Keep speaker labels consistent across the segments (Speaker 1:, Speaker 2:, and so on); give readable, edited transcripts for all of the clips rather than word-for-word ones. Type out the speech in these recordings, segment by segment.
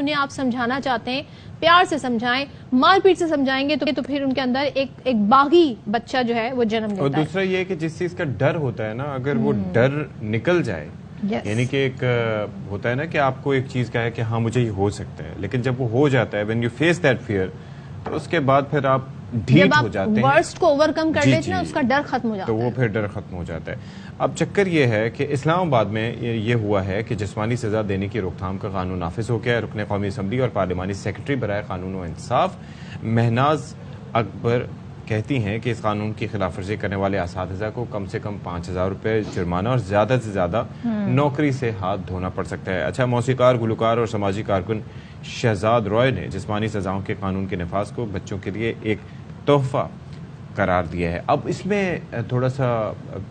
Speaker 1: انہیں آپ سمجھانا چاہتے ہیں پیار سے سمجھائیں, مار پیٹ سے سمجھائیں گے تو پھر ان کے اندر ایک باغی بچہ جو ہے وہ جنم لیتا ہے.
Speaker 2: اور دوسرا یہ کہ جس چیز کا ڈر ہوتا ہے نا, اگر وہ ڈر نکل جائے, یعنی کہ ایک ہوتا ہے نا کہ آپ کو ایک چیز کا ہے کہ ہاں مجھے یہ ہو سکتا ہے, لیکن جب وہ ہو جاتا ہے when you face that fear, تو اس کے بعد پھر آپ ڈھیٹ ہو جاتے ہیں,
Speaker 1: جب آپ ورسٹ کو اوور کم کر لیتے ہیں اس کا ڈر ختم ہو جاتا ہے,
Speaker 2: تو وہ پھر ڈر ختم ہو جاتا ہے. اب چکر یہ ہے کہ اسلام آباد میں یہ ہوا ہے کہ جسمانی سزا دینے کی روک تھام کا قانون نافذ ہو گیا ہے. رکن قومی اسمبلی اور پارلیمانی سیکرٹری برائے قانون و انصاف مہناز اکبر کہتی ہیں کہ اس قانون کی خلاف ورزی کرنے والے اساتذہ کو کم سے کم 5,000 روپے جرمانہ اور زیادہ سے زیادہ نوکری سے ہاتھ دھونا پڑ سکتا ہے. اچھا, موسیقار, گلوکار اور سماجی کارکن شہزاد رائے نے جسمانی سزاؤں کے قانون کے نفاذ کو بچوں کے لیے ایک تحفہ قرار دیا ہے. اب اس میں تھوڑا سا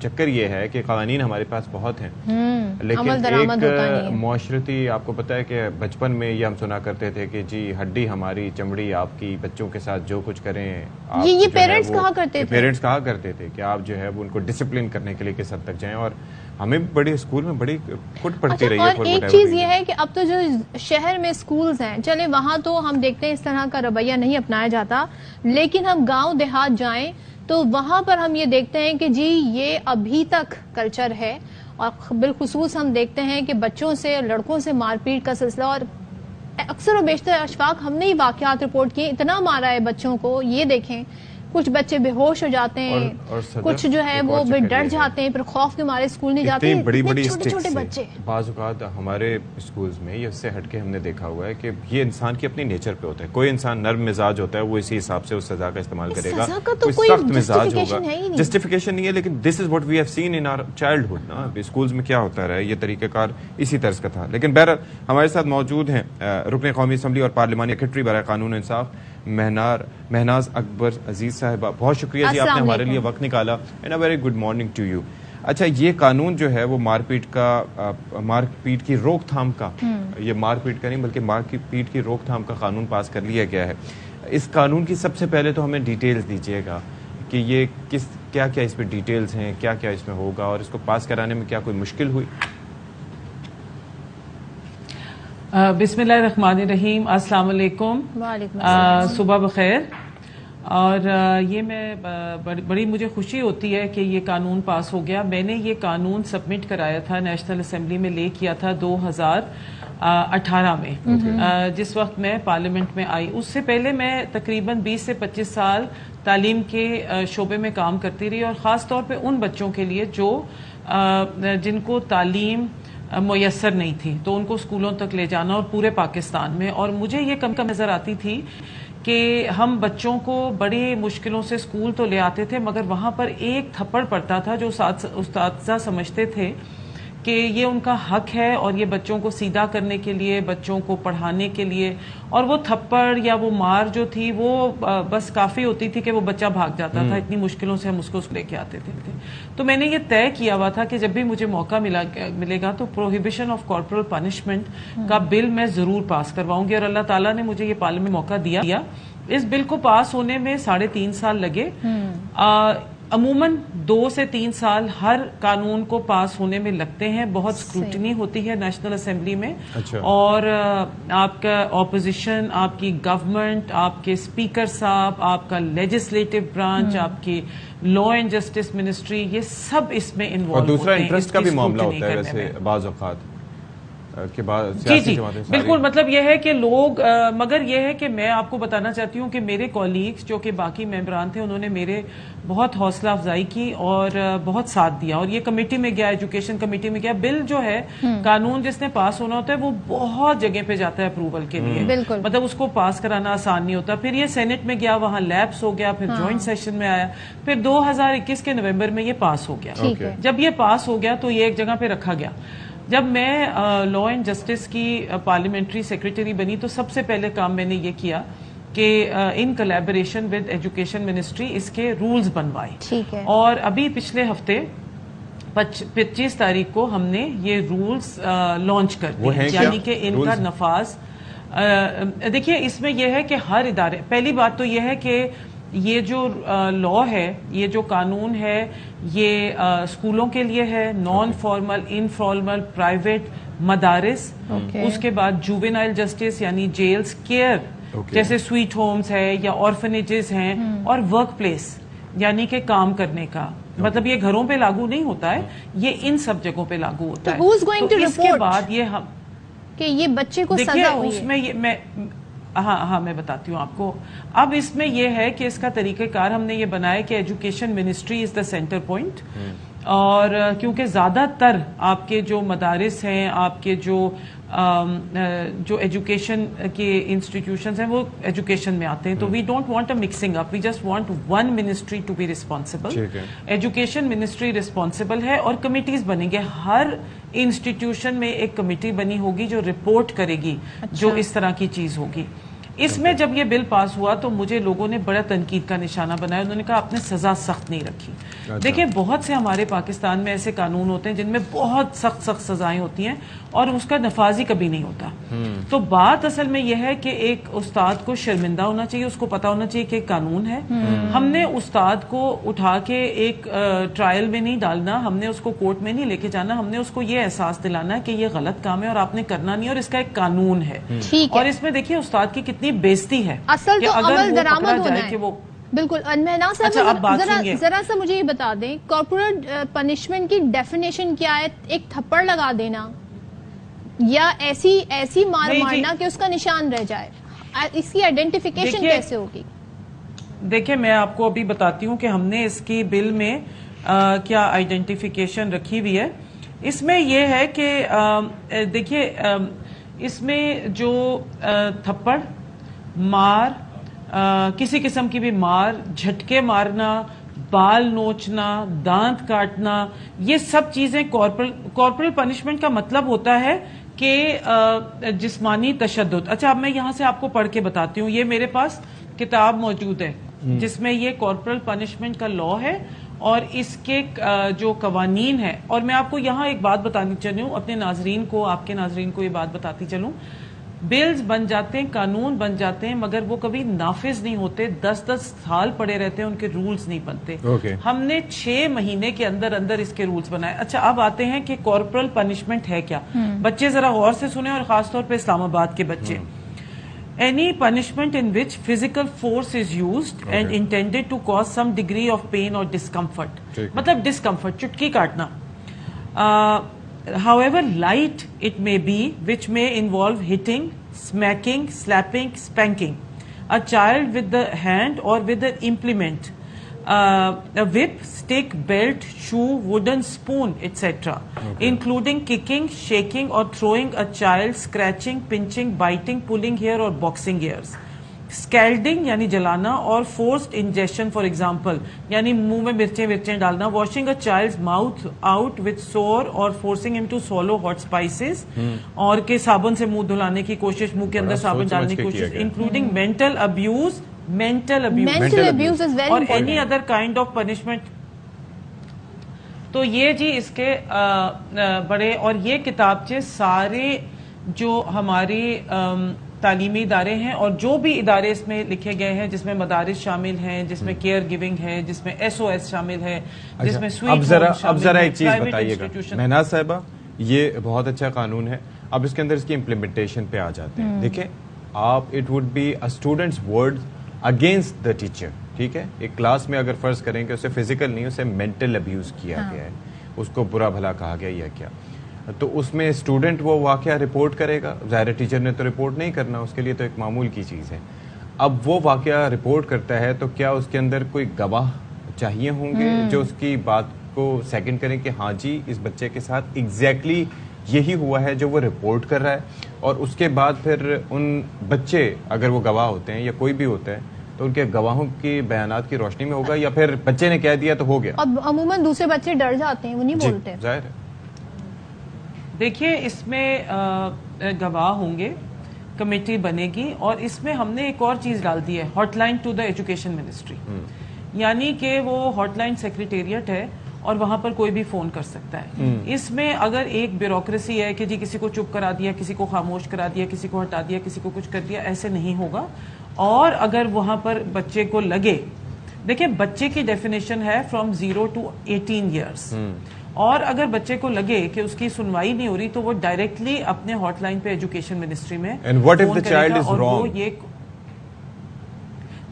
Speaker 2: چکر یہ ہے کہ قوانین ہمارے پاس بہت ہیں, لیکن ایک معاشرتی, آپ کو پتہ ہے کہ بچپن میں یہ ہم سنا کرتے تھے کہ جی ہڈی ہماری, چمڑی آپ کی, بچوں کے ساتھ جو کچھ کریں,
Speaker 1: یہ پیرنٹس کہا کرتے
Speaker 2: تھے کہ آپ جو ہے وہ ان کو ڈسپلن کرنے کے لیے کس حد تک جائیں. اور ہمیں بڑے اسکول میں بڑی کٹ پڑتی رہی ہے.
Speaker 1: اور ایک چیز یہ ہے کہ اب تو جو شہر میں اسکولز ہیں, چلے وہاں تو ہم دیکھتے ہیں اس طرح کا رویہ نہیں اپنایا جاتا, لیکن ہم گاؤں دیہات جائیں تو وہاں پر ہم یہ دیکھتے ہیں کہ جی یہ ابھی تک کلچر ہے. اور بالخصوص ہم دیکھتے ہیں کہ بچوں سے, لڑکوں سے مار پیٹ کا سلسلہ, اور اکثر و بیشتر اشفاق ہم نے ہی واقعات رپورٹ کیے, اتنا مارا ہے بچوں کو. یہ دیکھیں کچھ بچے بے ہوش ہو جاتے ہیں, کچھ جو ہے وہ ڈر جاتے ہیں, پھر خوف کے مارے اسکول نہیں جاتے. چھوٹے چھوٹے بچے
Speaker 2: بعض اوقات ہمارے اسکولز میں یہ اس سے ہٹ کے ہم نے دیکھا ہوا ہے کہ یہ انسان کی اپنی نیچر پہ ہوتا ہے. کوئی انسان نرم مزاج ہوتا ہے, وہ اسی حساب سے اس سزا کا استعمال کرے گا. کوئی سخت مزاج ہوگا, جسٹیفیکیشن نہیں ہے, لیکن this is what we have seen in our childhood نا. اسکولز میں کیا ہوتا رہا ہے, یہ طریقہ کار اسی طرز کا تھا. لیکن بہرحال ہمارے ساتھ موجود ہیں رکن قومی اسمبلی اور پارلیمانی سیکرٹری برائے قانون و انصاف مہناز اکبر عزیز صاحبہ. بہت شکریہ جی, آپ نے ہمارے لیے وقت نکالا. And a very good morning to you. اچھا, یہ قانون جو ہے وہ مار پیٹ کی روک تھام کا, یہ مار پیٹ کا نہیں بلکہ مار پیٹ کی روک تھام کا قانون پاس کر لیا گیا ہے. اس قانون کی سب سے پہلے تو ہمیں ڈیٹیلز دیجیے گا کہ یہ کیا کیا اس میں ڈیٹیلز ہیں, کیا کیا اس میں ہوگا, اور اس کو پاس کرانے میں کیا کوئی مشکل ہوئی؟
Speaker 3: بسم اللہ الرحمن الرحیم. السلام علیکم, صبح بخیر. اور یہ میں بڑی مجھے خوشی ہوتی ہے کہ یہ قانون پاس ہو گیا. میں نے یہ قانون سبمٹ کرایا تھا, نیشنل اسمبلی میں لے کیا تھا 2018 میں, جس وقت میں پارلیمنٹ میں آئی. اس سے پہلے میں تقریباً 20 سے 25 سال تعلیم کے شعبے میں کام کرتی رہی, اور خاص طور پہ ان بچوں کے لیے جن کو تعلیم میسر نہیں تھی, تو ان کو اسکولوں تک لے جانا, اور پورے پاکستان میں. اور مجھے یہ کم نظر آتی تھی کہ ہم بچوں کو بڑی مشکلوں سے اسکول تو لے آتے تھے, مگر وہاں پر ایک تھپڑ پڑتا تھا جو اساتذہ سمجھتے تھے کہ یہ ان کا حق ہے, اور یہ بچوں کو سیدھا کرنے کے لیے, بچوں کو پڑھانے کے لیے, اور وہ تھپڑ یا وہ مار جو تھی وہ بس کافی ہوتی تھی کہ وہ بچہ بھاگ جاتا تھا. اتنی مشکلوں سے ہم اس کو لے کے آتے تھے. تو میں نے یہ طے کیا ہوا تھا کہ جب بھی مجھے موقع ملے گا تو پروہیبیشن آف کارپورل پنشمنٹ کا بل میں ضرور پاس کرواؤں گی, اور اللہ تعالیٰ نے مجھے یہ پارلیمنٹ میں موقع دیا. اس بل کو پاس ہونے میں 3.5 سال لگے. عموماً 2 سے 3 سال ہر قانون کو پاس ہونے میں لگتے ہیں. بہت اسکروٹنی ہوتی ہے نیشنل اسمبلی میں, اور آپ کا اپوزیشن, آپ کی گورنمنٹ, آپ کے اسپیکر صاحب, آپ کا لیجسلیٹو برانچ, آپ کی لا اینڈ جسٹس منسٹری, یہ سب اس میں انوالو ہوتے ہیں.
Speaker 2: اور دوسرا انٹرسٹ کا بھی معاملہ ہوتا ہے ویسے بعض اوقات.
Speaker 3: جی بالکل. مطلب یہ ہے کہ لوگ, مگر یہ ہے کہ میں آپ کو بتانا چاہتی ہوں کہ میرے کولیگز جو کہ باقی ممبران تھے, انہوں نے میرے بہت حوصلہ افزائی کی اور بہت ساتھ دیا. اور یہ کمیٹی میں گیا, ایجوکیشن کمیٹی میں گیا. بل جو ہے, قانون جس نے پاس ہونا ہوتا ہے, وہ بہت جگہ پہ جاتا ہے اپروول کے لیے. مطلب اس کو پاس کرانا آسان نہیں ہوتا. پھر یہ سینٹ میں گیا, وہاں لیپس ہو گیا, پھر جوائنٹ سیشن میں آیا, پھر 2021 کے نومبر میں یہ پاس ہو گیا. جب یہ پاس ہو گیا تو یہ ایک جگہ پہ رکھا گیا. جب میں لا اینڈ جسٹس کی پارلیمنٹری سیکرٹری بنی تو سب سے پہلے کام میں نے یہ کیا کہ ان کولیبوریشن ود ایجوکیشن منسٹری اس کے رولز بنوائے. اور ابھی پچھلے ہفتے 25 تاریخ کو ہم نے یہ رولز لانچ کر دیے, یعنی کہ ان کا نفاذ. دیکھیے اس میں یہ ہے کہ ہر ادارے, پہلی بات تو یہ ہے کہ یہ جو لاء ہے, یہ جو قانون ہے, یہ اسکولوں کے لیے ہے, نان فارمل, انفارمل, پرائیویٹ مدارس, اس کے بعد جووینائل جسٹس یعنی جیلز, کیئر جیسے سویٹ ہومز ہے یا آرفنیجز ہیں, اور ورک پلیس یعنی کہ کام کرنے کا, مطلب یہ گھروں پہ لاگو نہیں ہوتا ہے, یہ ان سب جگہوں پہ لاگو ہوتا ہے. تو اس کے بعد یہ ہم
Speaker 1: کہ یہ بچے کو سزا ہوئی ہے,
Speaker 3: اس میں ہاں میں بتاتی ہوں آپ کو. اب اس میں یہ ہے کہ اس کا طریقہ کار ہم نے یہ بنایا کہ ایجوکیشن منسٹری از دا سینٹر پوائنٹ, اور کیونکہ زیادہ تر آپ کے جو مدارس ہیں, آپ کے جو ایجوکیشن کے انسٹیٹیوشنز ہیں وہ ایجوکیشن میں آتے ہیں, تو we don't want a mixing up, we just want one ministry to be responsible. Education ministry responsible ہے, اور کمیٹیز بنیں گے, ہر انسٹیٹیوشن میں ایک کمیٹی بنی ہوگی جو رپورٹ کرے گی جو اس طرح کی چیز ہوگی. اس میں جب یہ بل پاس ہوا تو مجھے لوگوں نے بڑا تنقید کا نشانہ بنایا, انہوں نے کہا آپ نے سزا سخت نہیں رکھی. دیکھیں بہت سے ہمارے پاکستان میں ایسے قانون ہوتے ہیں جن میں بہت سخت سخت سزائیں ہوتی ہیں اور اس کا نفاذ ہی کبھی نہیں ہوتا. تو بات اصل میں یہ ہے کہ ایک استاد کو شرمندہ ہونا چاہیے, اس کو پتا ہونا چاہیے کہ ایک قانون ہے. ہم نے استاد کو اٹھا کے ایک ٹرائل میں نہیں ڈالنا, ہم نے اس کو کورٹ میں نہیں لے کے جانا, ہم نے اس کو یہ احساس دلانا ہے کہ یہ غلط کام ہے اور آپ نے کرنا نہیں, اور اس کا ایک قانون ہے. اور اس میں دیکھیے استاد کی کتنی بےزتی ہے
Speaker 1: اصل تو عمل درآمد ہونا ہے.
Speaker 3: کہ وہ
Speaker 1: بالکل. مہناز صاحب ذرا سا مجھے یہ بتا دیں, کارپوریٹ پنشمنٹ کی ڈیفینیشن کیا ہے؟ ایک تھپڑ لگا دینا یا ایسی مار مارنا کہ اس کا نشان رہ جائے, اس کی آئیڈینٹیفیکیشن کیسے ہوگی؟
Speaker 3: دیکھیں میں آپ کو ابھی بتاتی ہوں کہ ہم نے اس کی بل میں کیا آئیڈینٹیفیکیشن رکھی ہوئی ہے. اس میں یہ ہے کہ دیکھیے اس میں جو تھپڑ, مار, کسی قسم کی بھی مار, جھٹکے مارنا, بال نوچنا, دانت کاٹنا, یہ سب چیزیں کارپورل پنشمنٹ کا مطلب ہوتا ہے کہ جسمانی تشدد. اچھا اب میں یہاں سے آپ کو پڑھ کے بتاتی ہوں, یہ میرے پاس کتاب موجود ہے جس میں یہ کارپورل پنشمنٹ کا لاء ہے اور اس کے جو قوانین ہیں. اور میں آپ کو یہاں ایک بات بتانی چلوں, اپنے ناظرین کو, آپ کے ناظرین کو یہ بات بتاتی چلوں, بلز بن جاتے ہیں, قانون بن جاتے ہیں, مگر وہ کبھی نافذ نہیں ہوتے, 10 سال پڑے رہتے ہیں, ان کے رولز نہیں بنتے. ہم نے 6 مہینے کے اندر اس کے رولز بنائے. اچھا اب آتے ہیں کہ کارپورل پنشمنٹ ہے کیا. بچے ذرا غور سے سنیں, اور خاص طور پہ اسلام آباد کے بچے. Any punishment in which physical force is used and intended to cause some degree of pain or discomfort. مطلب discomfort, چٹکی کاٹنا. However light it may be, which may involve hitting, smacking, slapping, spanking a child with the hand or with an implement, a whip, stick, belt, shoe, wooden spoon, etc., including kicking, shaking or throwing a child, scratching, pinching, biting, pulling hair or boxing ears. Scalding یعنی جلانا, اور forced ingestion for example یعنی منہ میں مرچیں ڈالنا. Washing a child's mouth out with sore or forcing him to swallow hot spices, اور کہ صابن سے منہ دھلانے کی کوشش, منہ کے اندر صابن ڈالنے کی کوشش. Including mental abuse is very or any other kind of punishment. تو یہ جی اس کے بڑے, اور یہ کتابچے سارے جو ہماری تعلیمی ادارے ہیں اور جو بھی ادارے اس میں لکھے گئے ہیں, جس میں مدارس شامل ہیں, جس میں کیئر گیونگ ہے, جس میں SOS شامل ہے, جس میں سویٹ ہوم شامل ہے.
Speaker 2: اب ذرا ایک چیز بتائیے گا مہناز صاحبہ, یہ بہت اچھا قانون ہے, اب اس کے اندر اس کی امپلیمنٹیشن پہ آ جاتے ہیں. دیکھیں آپ, it would be a students word against the teacher. ٹھیک ہے, ایک کلاس میں اگر فرض کریں کہ اسے فزیکل نہیں, اسے مینٹل ابیوز کیا گیا ہے, اس کو برا بھلا کہا گیا یا کیا, تو اس میں اسٹوڈنٹ وہ واقعہ رپورٹ کرے گا. ظاہر ٹیچر نے تو رپورٹ نہیں کرنا, اس کے لیے تو ایک معمول کی چیز ہے. اب وہ واقعہ رپورٹ کرتا ہے تو کیا اس کے اندر کوئی گواہ چاہیے ہوں گے جو اس کی بات کو سیکنڈ کریں کہ ہاں جی اس بچے کے ساتھ ایگزیکٹلی یہی ہوا ہے جو وہ رپورٹ کر رہا ہے. اور اس کے بعد پھر ان بچے اگر وہ گواہ ہوتے ہیں یا کوئی بھی ہوتا ہے تو ان کے گواہوں کی بیانات کی روشنی میں ہوگا, یا پھر بچے نے کہہ دیا تو ہو گیا.
Speaker 1: اب عموماً دوسرے بچے ڈر جاتے ہیں, وہ نہیں بولتے.
Speaker 2: ظاہر ہے.
Speaker 3: دیکھیے اس میں گواہ ہوں گے, کمیٹی بنے گی, اور اس میں ہم نے ایک اور چیز ڈال دی ہے, hot line to the education ministry. یعنی کہ وہ ہاٹ لائن سیکریٹریٹ ہے اور وہاں پر کوئی بھی فون کر سکتا ہے. اس میں اگر ایک بیوروکریسی ہے کہ جی کسی کو چپ کرا دیا, کسی کو خاموش کرا دیا, کسی کو ہٹا دیا, کسی کو کچھ کر دیا, ایسے نہیں ہوگا. اور اگر وہاں پر بچے کو لگے, دیکھیں بچے کی ڈیفینیشن ہے فرام 0 to 18 ایئرس, اور اگر بچے کو لگے کہ اس کی سنوائی نہیں ہو رہی تو وہ ڈائریکٹلی اپنے ہاٹ لائن پہ ایجوکیشن منسٹری میں فون کرے گا. اور وہ یہ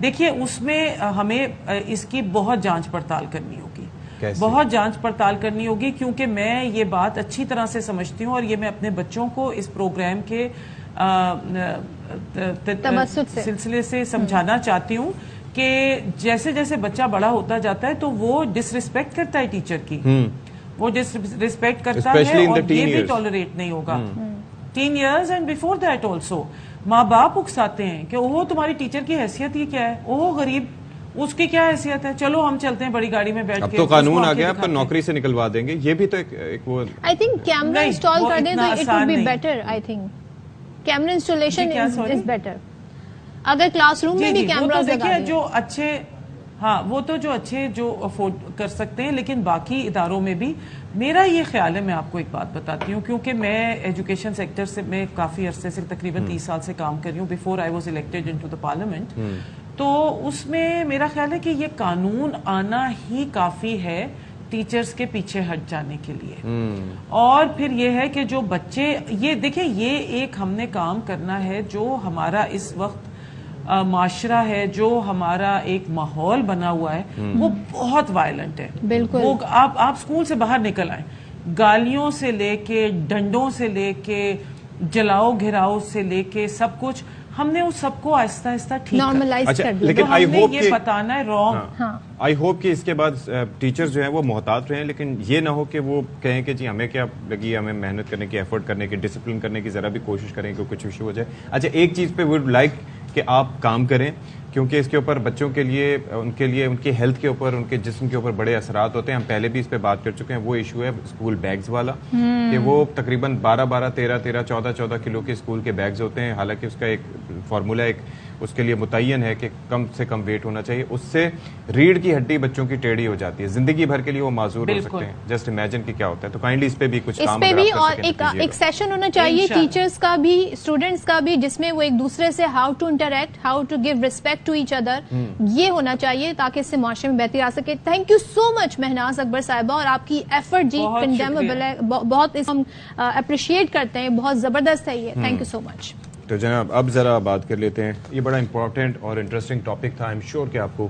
Speaker 3: دیکھیے اس میں ہمیں اس کی بہت جانچ پڑتال کرنی ہوگی, بہت جانچ پڑتال کرنی ہوگی, کیونکہ میں یہ بات اچھی طرح سے سمجھتی ہوں اور یہ میں اپنے بچوں کو اس پروگرام کے سلسلے سے سمجھانا چاہتی ہوں کہ جیسے جیسے بچہ بڑا ہوتا جاتا ہے تو وہ ڈس ریسپیکٹ کرتا ہے ٹیچر کی, وہ ڈس ریسپیکٹ کرتا ہے, اور یہ بھی ٹالریٹ نہیں ہوگا. 10 years and before that also ماں باپ اکساتے ہیں کہ وہ تمہاری ٹیچر کی حیثیت ہی کیا ہے, وہ غریب اس کی کیا حیثیت ہے, چلو ہم چلتے ہیں بڑی گاڑی میں بیٹھ کے.
Speaker 2: اب تو قانون آ گیا, آپ کو نوکری سے نکلوا دیں گے, یہ بھی تو ایک وہ
Speaker 1: آئی تھنک کیمرا انسٹال کر دیں تو it would be better. I think camera installation is better. اگر کلاس روم میں بھی کیمراز لگا دیں,
Speaker 3: جو اچھے, ہاں وہ تو جو اچھے جو افورڈ کر سکتے ہیں, لیکن باقی اداروں میں بھی میرا یہ خیال ہے, میں آپ کو ایک بات بتاتی ہوں, کیونکہ میں ایجوکیشن سیکٹر سے میں کافی عرصے سے تقریباً 30 سال سے کام کر رہی ہوں, before I was elected into the parliament. تو اس میں میرا خیال ہے کہ یہ قانون آنا ہی کافی ہے ٹیچرز کے پیچھے ہٹ جانے کے لیے. اور پھر یہ ہے کہ جو بچے, یہ دیکھیں یہ ایک ہم نے کام کرنا ہے جو ہمارا اس وقت معاشرہ ہے, جو ہمارا ایک ماحول بنا ہوا ہے وہ بہت وائلنٹ ہے.
Speaker 1: بالکل,
Speaker 3: وہ آپ اسکول سے باہر نکل آئیں, گالیوں سے لے کے ڈنڈوں سے لے کے جلاؤ گھراؤ سے لے کے سب کچھ ہم نے اس سب کو آہستہ آہستہ ٹھیک
Speaker 1: نارملائز کر دیا.
Speaker 2: لیکن
Speaker 3: ہم نے یہ بتانا ہے رانگ.
Speaker 2: آئی ہوپ کہ اس کے بعد ٹیچرز جو ہیں وہ محتاط رہیں, لیکن یہ نہ ہو کہ وہ کہیں کہ جی ہمیں کیا لگی, ہمیں محنت کرنے کی, ایفرٹ کرنے کی, ڈسپلن کرنے کی ذرا بھی کوشش کریں کہ کچھ ایشو ہو جائے. اچھا ایک چیز پہ وڈ لائک کہ آپ کام کریں, کیونکہ اس کے اوپر بچوں کے لیے ان کی ہیلتھ کے اوپر, ان کے جسم کے اوپر بڑے اثرات ہوتے ہیں. ہم پہلے بھی اس پہ بات کر چکے ہیں. وہ ایشو ہے اسکول بیگز والا, کہ وہ تقریباً 12 13 14 کلو کے اسکول کے بیگز ہوتے ہیں. حالانکہ اس کا ایک فارمولا ایک اس کے لیے متعین ہے کہ کم سے کم ویٹ ہونا چاہیے. اس سے ریڑھ کی ہڈی بچوں کی ٹیڑھی ہو جاتی ہے, زندگی بھر کے لیے وہ معذور ہو سکتے ہیں. جسٹ امیجن کہ کیا ہوتا ہے. تو کائنڈلی اس پہ بھی کچھ کام
Speaker 1: اس پہ بھی, اور ایک سیشن ہونا چاہیے ٹیچرز کا بھی, اسٹوڈنٹس کا بھی, جس میں وہ ایک دوسرے سے how to interact, how to give respect to each other, یہ ہونا چاہیے تاکہ اس سے معاشرے میں بہتری آ سکے. تھینک یو سو مچ مہناز اکبر صاحبہ, اور آپ کی ایفرٹ جی کنڈیمیبل ہے, بہت ہم اپریشیٹ کرتے ہیں, بہت زبردست ہے یہ. تھینک یو سو مچ.
Speaker 2: تو جناب اب ذرا بات کر لیتے ہیں, یہ بڑا امپورٹنٹ اور انٹرسٹنگ ٹاپک تھا. آئی ایم شیور کہ آپ کو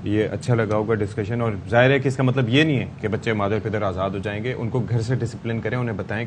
Speaker 2: یہ اچھا لگا ہوگا ڈسکشن, اور ظاہر ہے کہ اس کا مطلب یہ نہیں ہے کہ بچے مادر پدر آزاد ہو جائیں گے. ان کو گھر سے ڈسپلن کریں, انہیں بتائیں